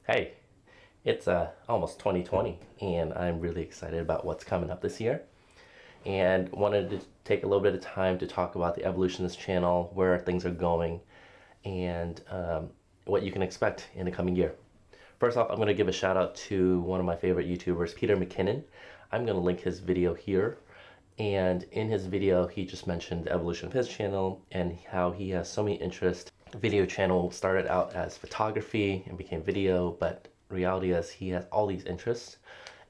Hey, it's almost 2020 and I'm really excited about what's coming up this year and wanted to take a little bit of time to talk about the evolution of this channel, where things are going, and what you can expect in the coming year. First off, I'm going to give a shout out to one of my favorite YouTubers, Peter McKinnon. I'm going to link his video here. And in his video, he just mentioned the evolution of his channel and how he has so many interests. Video channel started out as photography and became video, but reality is he has all these interests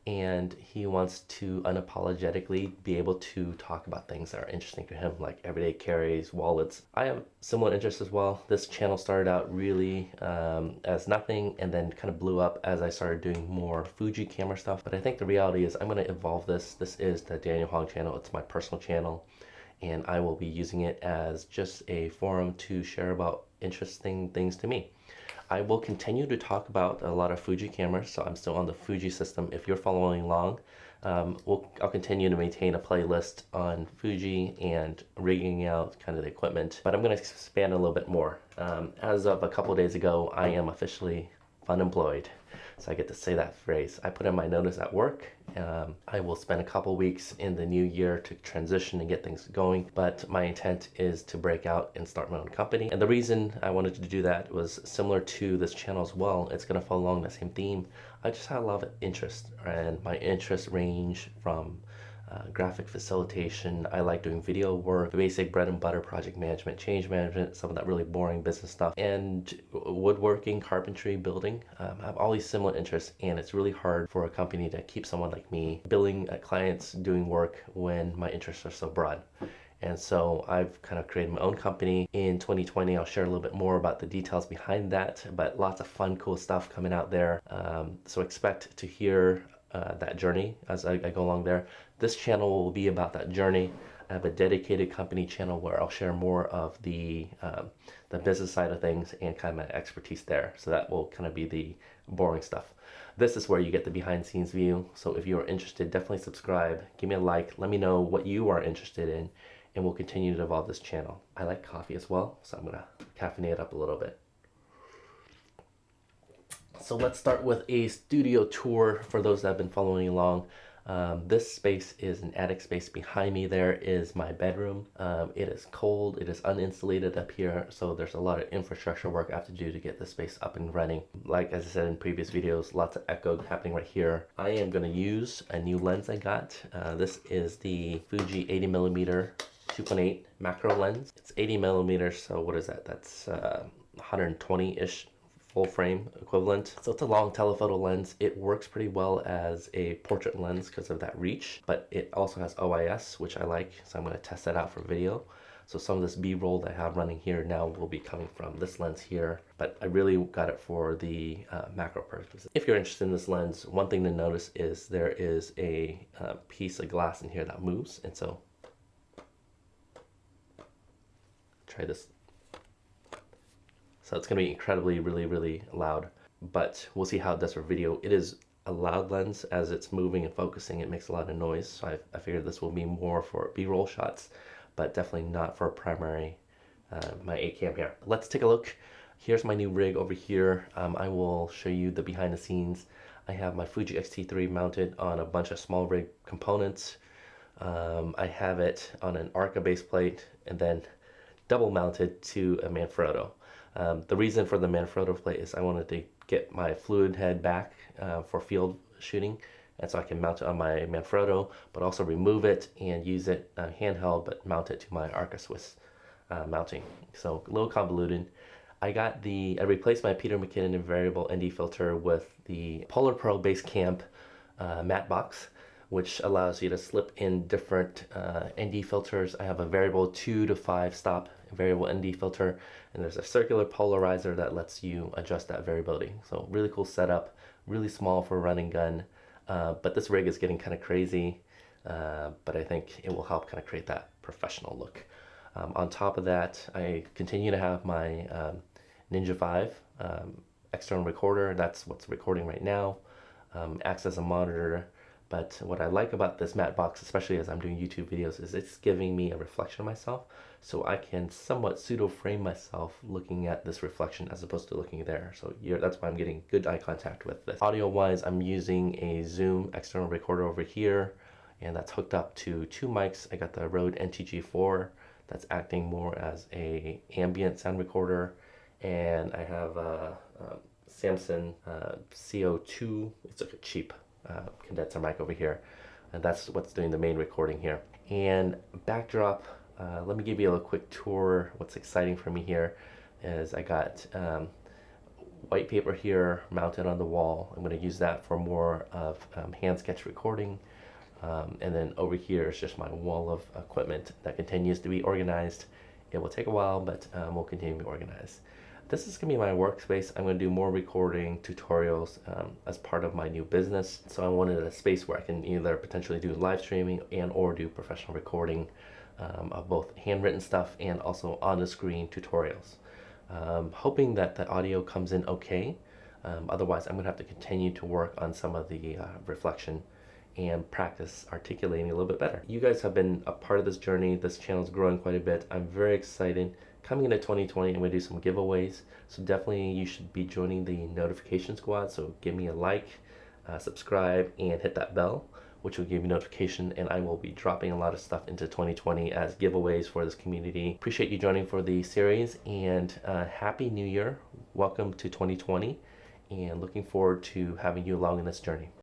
and he wants to unapologetically be able to talk about things that are interesting to him, like everyday carries, wallets. I have similar interests as well. This channel started out really as nothing and then kind of blew up as I started doing more Fuji camera stuff. But I think the reality is I'm going to evolve this. This is the Daniel Hoang channel. It's my personal channel and I will be using it as just a forum to share about interesting things to me. I will continue to talk about a lot of Fuji cameras, so I'm still on the Fuji system. If you're following along, I'll continue to maintain a playlist on Fuji and rigging out kind of the equipment, but I'm going to expand a little bit more. As of a couple days ago, I am officially unemployed. So I get to say that phrase. I put in my notice at work. I will spend a couple weeks in the new year to transition and get things going, but my intent is to break out and start my own company. And the reason I wanted to do that was similar to this channel as well. It's going to follow along the same theme. I just had a lot of interest, and my interests range from graphic facilitation. I like doing video work, the basic bread and butter project management, change management, some of that really boring business stuff, and woodworking, carpentry, building. I have all these similar interests, and it's really hard for a company to keep someone like me billing clients doing work when my interests are so broad. And so I've kind of created my own company in 2020. I'll share a little bit more about the details behind that, but lots of fun, cool stuff coming out there. So expect to hear that journey as I go along there. This channel will be about that journey. I have a dedicated company channel where I'll share more of the business side of things and kind of my expertise there. So that will kind of be the boring stuff. This is where you get the behind the scenes view. So if you are interested, definitely subscribe, give me a like, let me know what you are interested in, and we'll continue to evolve this channel. I like coffee as well, so I'm gonna caffeinate up a little bit. So let's start with a studio tour for those that have been following along. This space is an attic space. Behind me there is my bedroom. It is cold, it is uninsulated up here, so there's a lot of infrastructure work I have to do to get this space up and running. Like as I said in previous videos, lots of echo happening right here. I am going to use a new lens I got. This is the Fuji 80mm 2.8 macro lens. It's 80 millimeters, so what is that? That's 120-ish full frame equivalent. So it's a long telephoto lens. It works pretty well as a portrait lens because of that reach, but it also has OIS, which I like, so I'm going to test that out for video. So some of this B-roll that I have running here now will be coming from this lens here, but I really got it for the macro purposes. If you're interested in this lens, one thing to notice is there is a piece of glass in here that moves, and so try this. So it's going to be incredibly, really loud, but we'll see how it does for video. It is a loud lens. As it's moving and focusing, it makes a lot of noise. So I figured this will be more for B-roll shots, but definitely not for primary, my 8 cam here. Let's take a look. Here's my new rig over here. I will show you the behind the scenes. I have my Fuji X-T3 mounted on a bunch of small rig components. I have it on an Arca base plate and then double mounted to a Manfrotto. The reason for the Manfrotto plate is I wanted to get my fluid head back for field shooting, and so I can mount it on my Manfrotto, but also remove it and use it handheld, but mount it to my Arca Swiss mounting. So a little convoluted. I replaced my Peter McKinnon variable ND filter with the Polar Pro Base Camp matte box, which allows you to slip in different ND filters. I have a variable 2 to 5 stop variable ND filter, and there's a circular polarizer that lets you adjust that variability. So really cool setup, really small for a running gun, but this rig is getting kind of crazy, but I think it will help kind of create that professional look. On top of that, I continue to have my Ninja 5 external recorder. That's what's recording right now. Acts as a monitor, But what I like about this matte box, especially as I'm doing YouTube videos, is it's giving me a reflection of myself, so I can somewhat pseudo frame myself looking at this reflection as opposed to looking there. So that's why I'm getting good eye contact with this. Audio wise, I'm using a Zoom external recorder over here, and that's hooked up to two mics. I got the Rode NTG4 that's acting more as a ambient sound recorder, and I have a Samson CO2. It's like a cheap condenser mic over here, and that's what's doing the main recording here. And backdrop, let me give you a quick tour. What's exciting for me here is I got white paper here mounted on the wall. I'm going to use that for more of hand sketch recording. And then over here is just my wall of equipment that continues to be organized. It will take a while, but we'll continue to be organized. This is going to be my workspace. I'm going to do more recording tutorials as part of my new business. So I wanted a space where I can either potentially do live streaming and or do professional recording of both handwritten stuff and also on the screen tutorials. Hoping that the audio comes in okay. Otherwise, I'm going to have to continue to work on some of the reflection and practice articulating a little bit better. You guys have been a part of this journey. This channel is growing quite a bit. I'm very excited. Coming into 2020, I'm going to do some giveaways. So definitely you should be joining the notification squad. So give me a like, subscribe, and hit that bell, which will give you notification. And I will be dropping a lot of stuff into 2020 as giveaways for this community. Appreciate you joining for the series, and Happy New Year. Welcome to 2020, and looking forward to having you along in this journey.